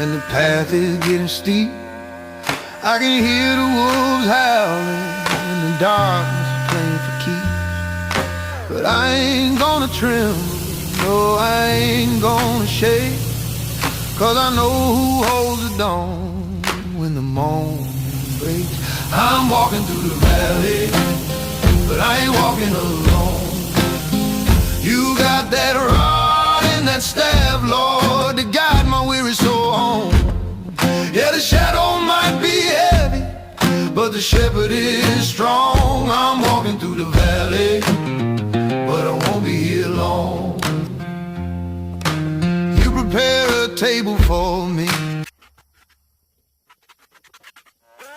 and the path is getting steep. I can hear the wolves howling and the darkness playing for keeps. But I ain't gonna tremble, no, I ain't gonna shake, 'cause I know who holds the dawn when the morning breaks. I'm walking through the valley, but I ain't walking alone. You got that rod and that staff, Lord, to guide my weary soul home. Yeah, the shadow might be heavy, but the shepherd is strong. I'm walking through the valley, but I won't be here long. You prepare a table for me